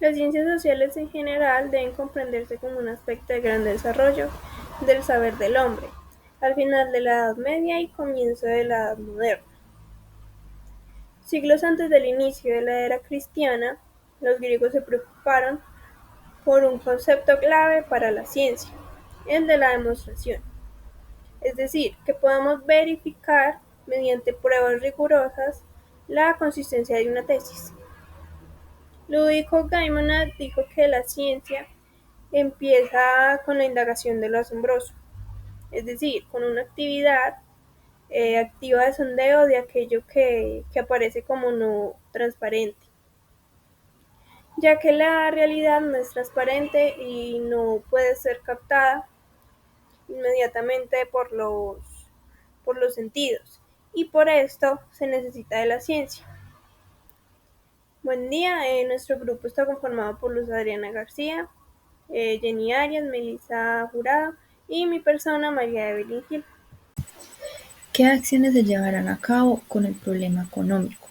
Las ciencias sociales en general deben comprenderse como un aspecto del gran desarrollo del saber del hombre, al final de la Edad Media y comienzo de la Edad Moderna. Siglos antes del inicio de la era cristiana, los griegos se preocuparon por un concepto clave para la ciencia, el de la demostración, es decir, que podamos verificar mediante pruebas rigurosas la consistencia de una tesis. Ludovico Geymonat dijo que la ciencia empieza con la indagación de lo asombroso, es decir, con una actividad activa de sondeo de aquello que aparece como no transparente, ya que la realidad no es transparente y no puede ser captada inmediatamente por los sentidos, y por esto se necesita de la ciencia. Buen día, nuestro grupo está conformado por Luz Adriana García, Jenny Arias, Melissa Jurado y mi persona María Evelyn Gil. ¿Qué acciones se llevarán a cabo con el problema económico?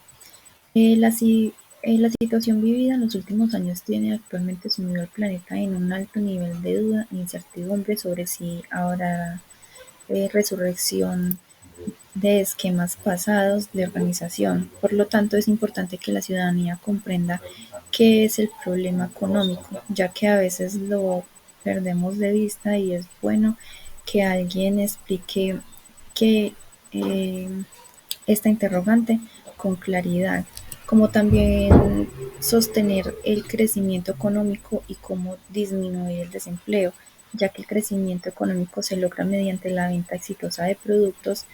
La situación vivida en los últimos años tiene actualmente sumido al planeta en un alto nivel de duda e incertidumbre sobre si habrá resurrección de esquemas pasados de organización. Por lo tanto, es importante que la ciudadanía comprenda qué es el problema económico, ya que a veces lo perdemos de vista y es bueno que alguien explique que eh, esta interrogante con claridad, como también sostener el crecimiento económico y cómo disminuir el desempleo, ya que el crecimiento económico se logra mediante la venta exitosa de productos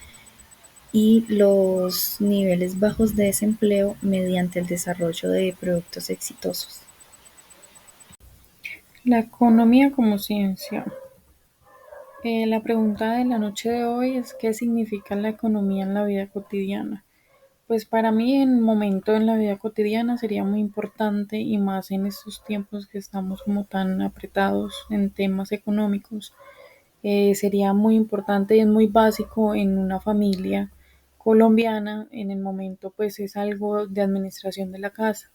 y los niveles bajos de desempleo mediante el desarrollo de productos exitosos. La economía como ciencia. La pregunta de la noche de hoy es ¿qué significa la economía en la vida cotidiana? Pues para mí en un momento en la vida cotidiana sería muy importante y más en estos tiempos que estamos como tan apretados en temas económicos. Sería muy importante y es muy básico en una familia colombiana. En el momento pues es algo de administración de la casa,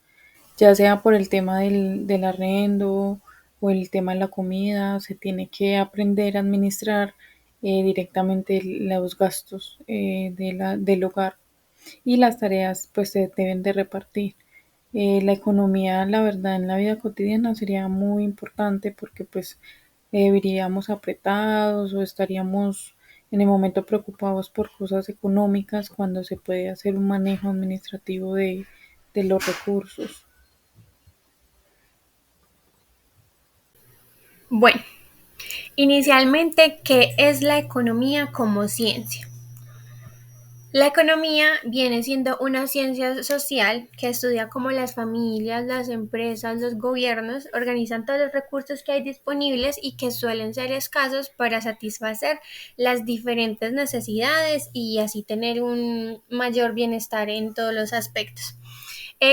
ya sea por el tema del arriendo o el tema de la comida. Se tiene que aprender a administrar directamente los gastos del hogar, y las tareas pues se deben de repartir. La economía, la verdad, en la vida cotidiana sería muy importante porque pues viviríamos apretados o estaríamos en el momento preocupados por cosas económicas cuando se puede hacer un manejo administrativo de los recursos. Bueno, inicialmente, ¿qué es la economía como ciencia? La economía viene siendo una ciencia social que estudia cómo las familias, las empresas, los gobiernos organizan todos los recursos que hay disponibles y que suelen ser escasos para satisfacer las diferentes necesidades y así tener un mayor bienestar en todos los aspectos.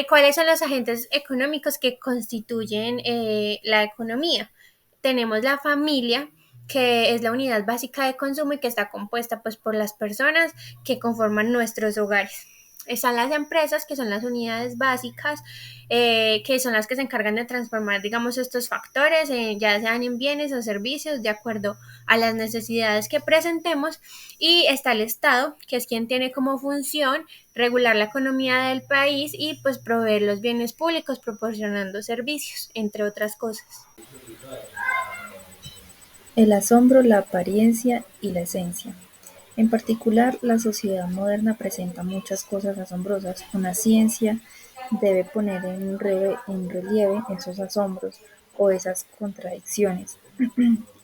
¿Cuáles son los agentes económicos que constituyen la economía? Tenemos la familia, que es la unidad básica de consumo y que está compuesta pues por las personas que conforman nuestros hogares. Están las empresas, que son las unidades básicas, que son las que se encargan de transformar, digamos, estos factores, ya sean en bienes o servicios, de acuerdo a las necesidades que presentemos. Y está el Estado, que es quien tiene como función regular la economía del país y pues proveer los bienes públicos proporcionando servicios, entre otras cosas. El asombro, la apariencia y la esencia. En particular, la sociedad moderna presenta muchas cosas asombrosas. Una ciencia debe poner en relieve esos asombros o esas contradicciones.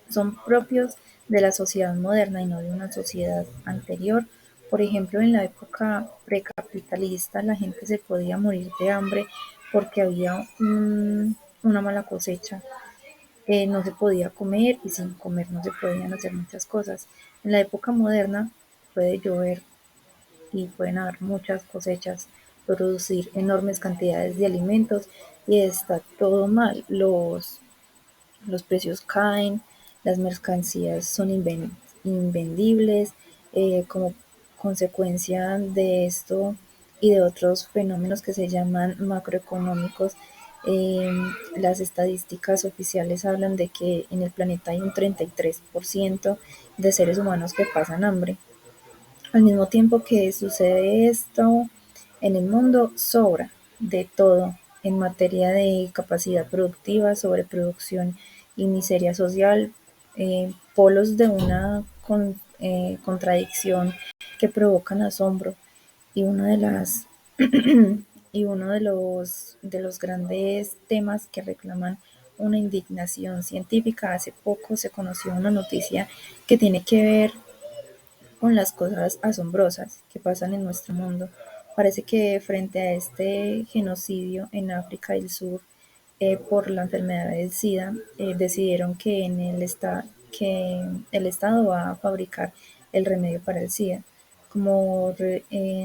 Son propios de la sociedad moderna y no de una sociedad anterior. Por ejemplo, en la época precapitalista la gente se podía morir de hambre porque había una mala cosecha. No se podía comer y sin comer no se podían hacer muchas cosas. En la época moderna puede llover y pueden haber muchas cosechas, producir enormes cantidades de alimentos y está todo mal. Los precios caen, las mercancías son invendibles, como consecuencia de esto y de otros fenómenos que se llaman macroeconómicos. Eh, las estadísticas oficiales hablan de que en el planeta hay un 33% de seres humanos que pasan hambre. Al mismo tiempo que sucede esto, en el mundo sobra de todo en materia de capacidad productiva, sobreproducción y miseria social, polos de una contradicción que provocan asombro y una de las y uno de los grandes temas que reclaman una indignación científica. Hace poco se conoció una noticia que tiene que ver con las cosas asombrosas que pasan en nuestro mundo. Parece que frente a este genocidio en África del Sur por la enfermedad del SIDA, decidieron que, que el Estado va a fabricar el remedio para el SIDA. Como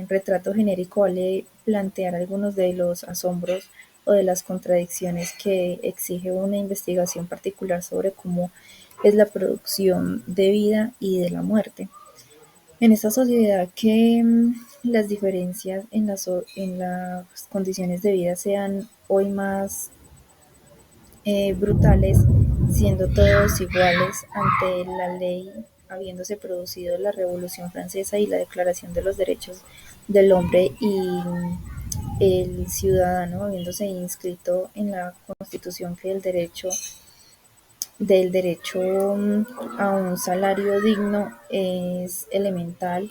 retrato genérico vale plantear algunos de los asombros o de las contradicciones que exige una investigación particular sobre cómo es la producción de vida y de la muerte. En esta sociedad que las diferencias en las condiciones de vida sean hoy más brutales, siendo todos iguales ante la ley, habiéndose producido la Revolución Francesa y la Declaración de los Derechos del Hombre y el ciudadano habiéndose inscrito en la Constitución que del derecho a un salario digno es elemental.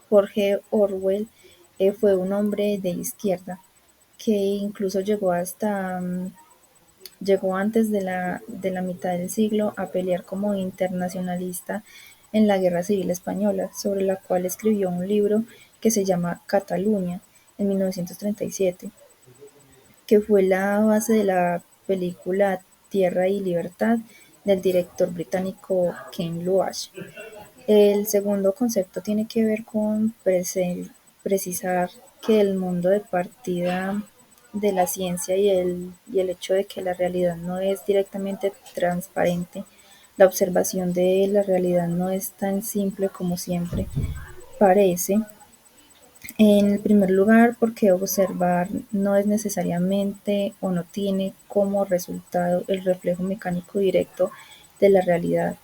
Jorge Orwell fue un hombre de izquierda que incluso llegó antes de la mitad del siglo a pelear como internacionalista en la Guerra Civil Española, sobre la cual escribió un libro que se llama Cataluña en 1937, que fue la base de la película Tierra y Libertad del director británico Ken Loach. El segundo concepto tiene que ver con precisar que el mundo de partida de la ciencia y el hecho de que la realidad no es directamente transparente, la observación de la realidad no es tan simple como siempre parece. En el primer lugar, porque observar no es necesariamente o no tiene como resultado el reflejo mecánico directo de la realidad.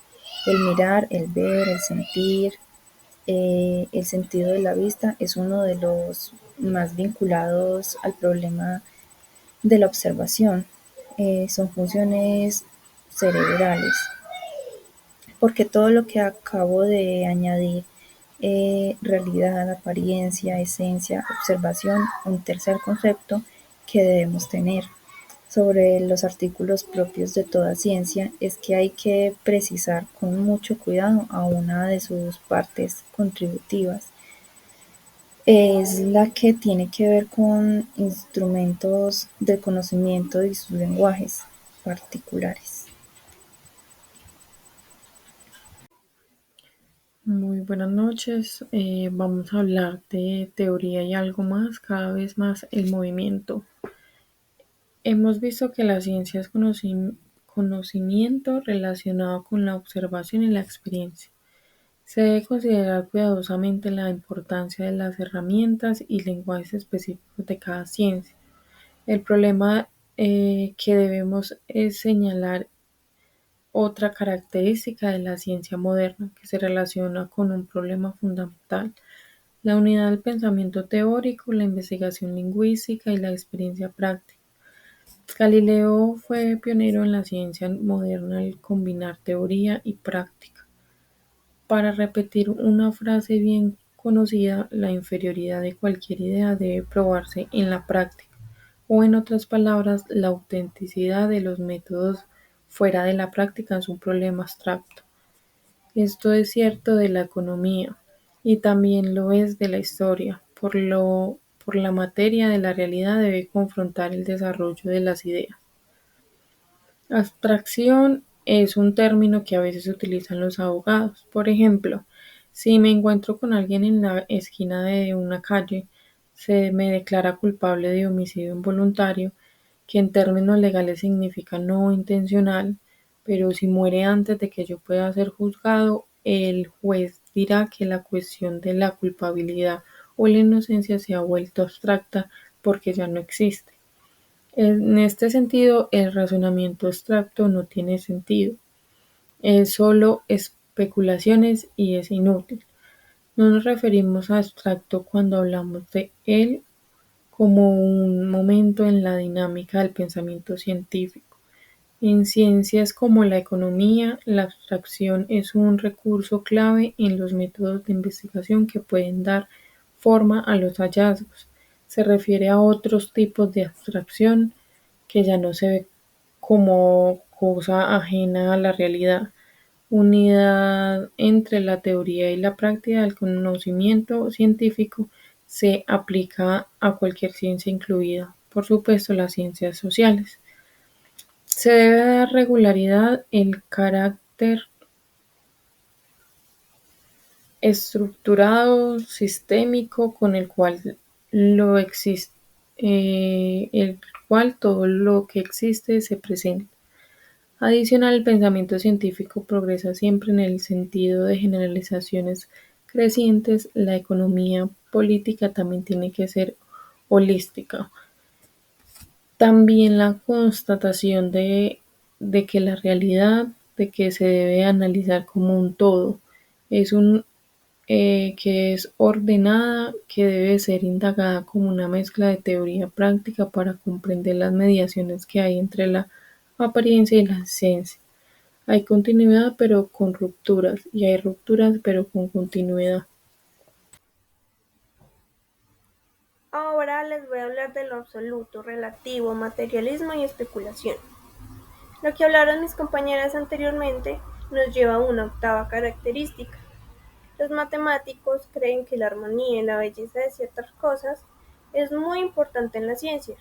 El mirar, el ver, el sentir, el sentido de la vista es uno de los más vinculados al problema de la observación. Son funciones cerebrales, porque todo lo que acabo de añadir, realidad, apariencia, esencia, observación, un tercer concepto que debemos tener sobre los artículos propios de toda ciencia es que hay que precisar con mucho cuidado a una de sus partes contributivas. Es la que tiene que ver con instrumentos del conocimiento y sus lenguajes particulares. Muy buenas noches. Vamos a hablar de teoría y algo más, cada vez más el movimiento. Hemos visto que la ciencia es conocimiento relacionado con la observación y la experiencia. Se debe considerar cuidadosamente la importancia de las herramientas y lenguajes específicos de cada ciencia. El problema que debemos es señalar otra característica de la ciencia moderna que se relaciona con un problema fundamental: la unidad del pensamiento teórico, la investigación lingüística y la experiencia práctica. Galileo fue pionero en la ciencia moderna al combinar teoría y práctica. Para repetir una frase bien conocida, la inferioridad de cualquier idea debe probarse en la práctica, o en otras palabras, la autenticidad de los métodos fuera de la práctica es un problema abstracto. Esto es cierto de la economía y también lo es de la historia. Por la materia de la realidad debe confrontar el desarrollo de las ideas. Abstracción es un término que a veces utilizan los abogados. Por ejemplo, si me encuentro con alguien en la esquina de una calle, se me declara culpable de homicidio involuntario, que en términos legales significa no intencional, pero si muere antes de que yo pueda ser juzgado, el juez dirá que la cuestión de la culpabilidad o la inocencia se ha vuelto abstracta porque ya no existe. En este sentido, el razonamiento abstracto no tiene sentido, es solo especulaciones y es inútil. No nos referimos a abstracto cuando hablamos de él como un momento en la dinámica del pensamiento científico. En ciencias como la economía, la abstracción es un recurso clave en los métodos de investigación que pueden dar forma a los hallazgos. Se refiere a otros tipos de abstracción que ya no se ve como cosa ajena a la realidad. Unidad entre la teoría y la práctica del conocimiento científico se aplica a cualquier ciencia, incluida, por supuesto, las ciencias sociales. Se debe dar regularidad el carácter estructurado, sistémico, con el cual todo lo que existe se presenta. Adicional, el pensamiento científico progresa siempre en el sentido de generalizaciones crecientes. La economía política también tiene que ser holística. También la constatación de que la realidad, de que se debe analizar como un todo, es que es ordenada, que debe ser indagada como una mezcla de teoría práctica para comprender las mediaciones que hay entre la apariencia y la ciencia. Hay continuidad pero con rupturas, y hay rupturas pero con continuidad. Ahora les voy a hablar de lo absoluto, relativo, materialismo y especulación. Lo que hablaron mis compañeras anteriormente nos lleva a una octava característica. Los matemáticos creen que la armonía y la belleza de ciertas cosas es muy importante en la ciencia,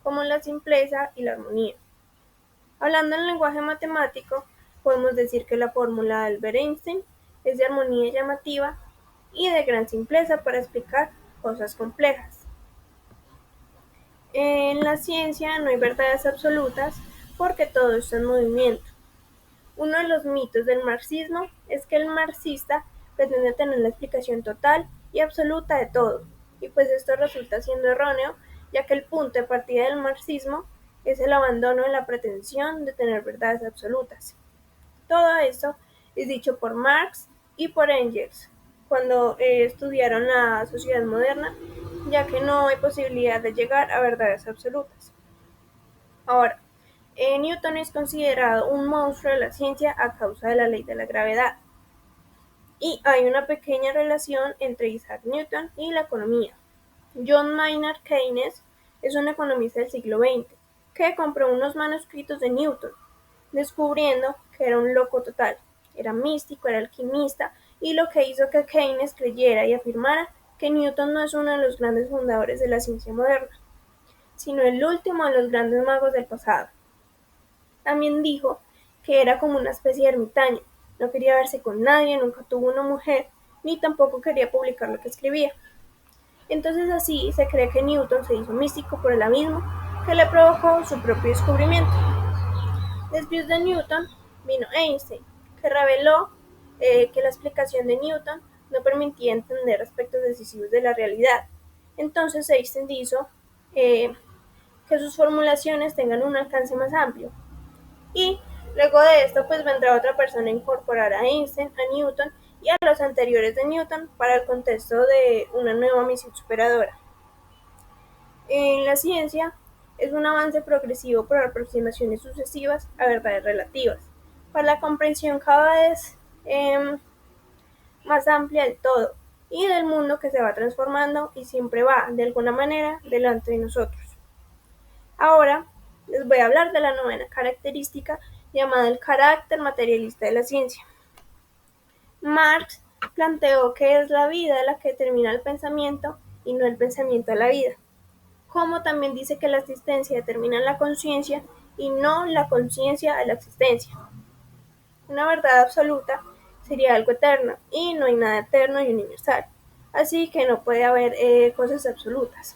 como la simpleza y la armonía. Hablando en lenguaje matemático, podemos decir que la fórmula de Albert Einstein es de armonía llamativa y de gran simpleza para explicar cosas complejas. En la ciencia no hay verdades absolutas porque todo está en movimiento. Uno de los mitos del marxismo es que el marxista pretende tener la explicación total y absoluta de todo, y pues esto resulta siendo erróneo, ya que el punto de partida del marxismo es el abandono de la pretensión de tener verdades absolutas. Todo esto es dicho por Marx y por Engels cuando estudiaron la sociedad moderna, ya que no hay posibilidad de llegar a verdades absolutas. Ahora, Newton es considerado un monstruo de la ciencia a causa de la ley de la gravedad. Y hay una pequeña relación entre Isaac Newton y la economía. John Maynard Keynes es un economista del siglo XX que compró unos manuscritos de Newton, descubriendo que era un loco total. Era místico, era alquimista, y lo que hizo que Keynes creyera y afirmara que Newton no es uno de los grandes fundadores de la ciencia moderna, sino el último de los grandes magos del pasado. También dijo que era como una especie de ermitaño, no quería verse con nadie, nunca tuvo una mujer, ni tampoco quería publicar lo que escribía. Entonces así se cree que Newton se hizo místico por el abismo que le provocó su propio descubrimiento. Después de Newton vino Einstein, que reveló que la explicación de Newton no permitía entender aspectos decisivos de la realidad. Entonces Einstein hizo que sus formulaciones tengan un alcance más amplio. Y luego de esto pues vendrá otra persona a incorporar a Einstein, a Newton y a los anteriores de Newton para el contexto de una nueva misión superadora. En la ciencia es un avance progresivo por aproximaciones sucesivas a verdades relativas, para la comprensión cada vez más amplia del todo y del mundo que se va transformando y siempre va, de alguna manera, delante de nosotros. Ahora les voy a hablar de la novena característica llamada el carácter materialista de la ciencia. Marx planteó que es la vida la que determina el pensamiento y no el pensamiento a la vida, como también dice que la existencia determina la conciencia y no la conciencia a la existencia. Una verdad absoluta sería algo eterno y no hay nada eterno y universal, así que no puede haber cosas absolutas.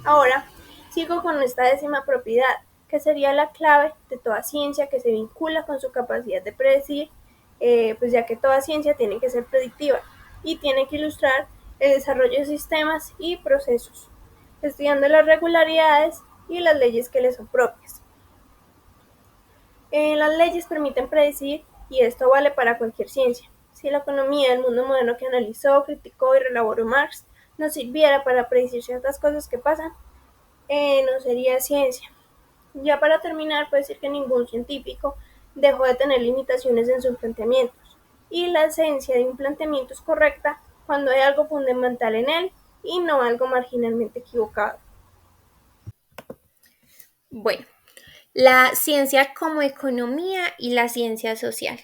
Ahora sigo con esta décima propiedad, que sería la clave de toda ciencia que se vincula con su capacidad de predecir, pues ya que toda ciencia tiene que ser predictiva y tiene que ilustrar el desarrollo de sistemas y procesos, estudiando las regularidades y las leyes que le son propias. Las leyes permiten predecir, y esto vale para cualquier ciencia. Si la economía del mundo moderno que analizó, criticó y relaboró Marx nos sirviera para predecir ciertas cosas que pasan, no sería ciencia. Ya para terminar, puedo decir que ningún científico dejó de tener limitaciones en sus planteamientos, y la esencia de un planteamiento es correcta cuando hay algo fundamental en él y no algo marginalmente equivocado. Bueno, la ciencia como economía y la ciencia social.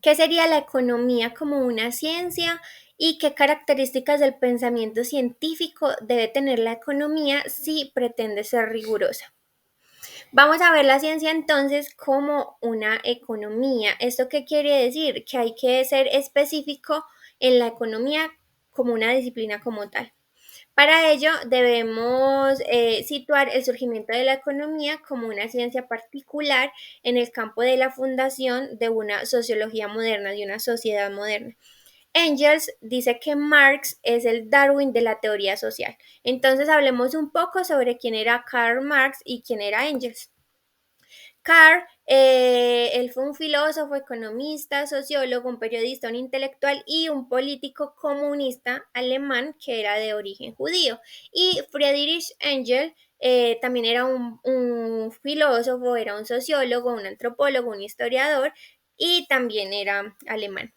¿Qué sería la economía como una ciencia y qué características del pensamiento científico debe tener la economía si pretende ser rigurosa? Vamos a ver la ciencia entonces como una economía. ¿Esto qué quiere decir? Que hay que ser específico en la economía como una disciplina como tal. Para ello debemos situar el surgimiento de la economía como una ciencia particular en el campo de la fundación de una sociología moderna, de una sociedad moderna. Engels dice que Marx es el Darwin de la teoría social. Entonces hablemos un poco sobre quién era Karl Marx y quién era Engels. Karl, él fue un filósofo, economista, sociólogo, un periodista, un intelectual y un político comunista alemán que era de origen judío. Y Friedrich Engels también era un filósofo, era un sociólogo, un antropólogo, un historiador y también era alemán.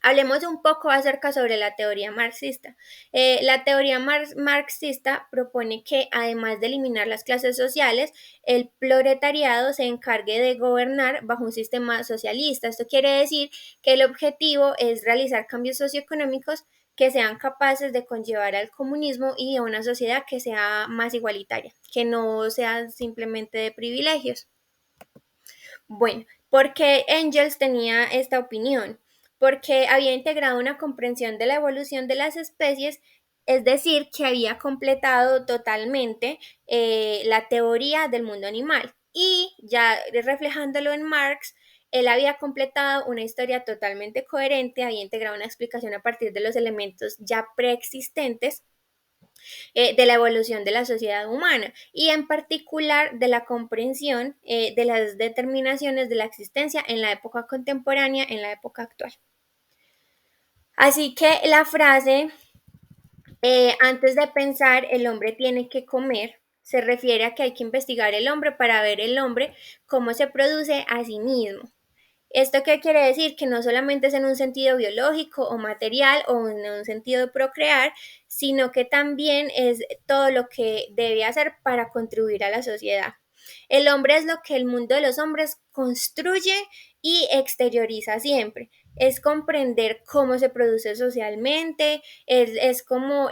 Hablemos un poco acerca sobre la teoría marxista. La teoría marxista propone que, además de eliminar las clases sociales, el proletariado se encargue de gobernar bajo un sistema socialista. Esto quiere decir que el objetivo es realizar cambios socioeconómicos que sean capaces de conllevar al comunismo y a una sociedad que sea más igualitaria, que no sea simplemente de privilegios. Bueno, porque Engels tenía esta opinión, porque había integrado una comprensión de la evolución de las especies, es decir, que había completado totalmente la teoría del mundo animal. Y ya reflejándolo en Marx, él había completado una historia totalmente coherente, había integrado una explicación a partir de los elementos ya preexistentes de la evolución de la sociedad humana y en particular de la comprensión de las determinaciones de la existencia en la época contemporánea, en la época actual. Así que la frase, antes de pensar el hombre tiene que comer, se refiere a que hay que investigar el hombre para ver el hombre cómo se produce a sí mismo. ¿Esto qué quiere decir? Que no solamente es en un sentido biológico o material o en un sentido de procrear, sino que también es todo lo que debe hacer para contribuir a la sociedad. El hombre es lo que el mundo de los hombres construye y exterioriza siempre. Es comprender cómo se produce socialmente, es como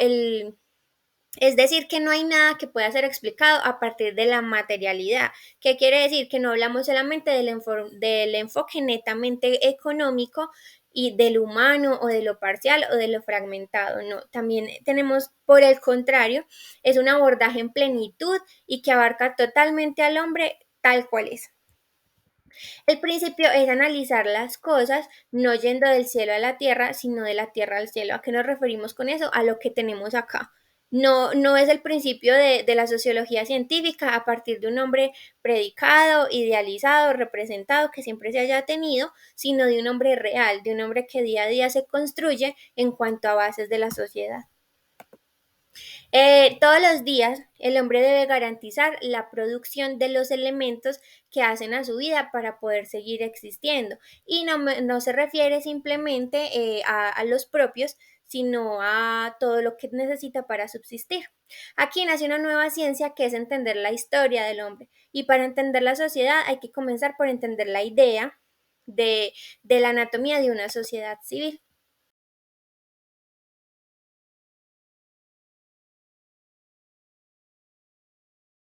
es decir, que no hay nada que pueda ser explicado a partir de la materialidad. ¿Qué quiere decir? Que no hablamos solamente del enfoque netamente económico y del humano o de lo parcial o de lo fragmentado. No, también tenemos, por el contrario, es un abordaje en plenitud y que abarca totalmente al hombre tal cual es. El principio es analizar las cosas no yendo del cielo a la tierra, sino de la tierra al cielo. ¿A qué nos referimos con eso? A lo que tenemos acá. No es el principio de la sociología científica a partir de un hombre predicado, idealizado, representado, que siempre se haya tenido, sino de un hombre real, de un hombre que día a día se construye en cuanto a bases de la sociedad. Todos los días el hombre debe garantizar la producción de los elementos que hacen a su vida para poder seguir existiendo. Y no se refiere simplemente a los propios, sino a todo lo que necesita para subsistir. Aquí nace una nueva ciencia que es entender la historia del hombre. Y para entender la sociedad hay que comenzar por entender la idea de la anatomía de una sociedad civil.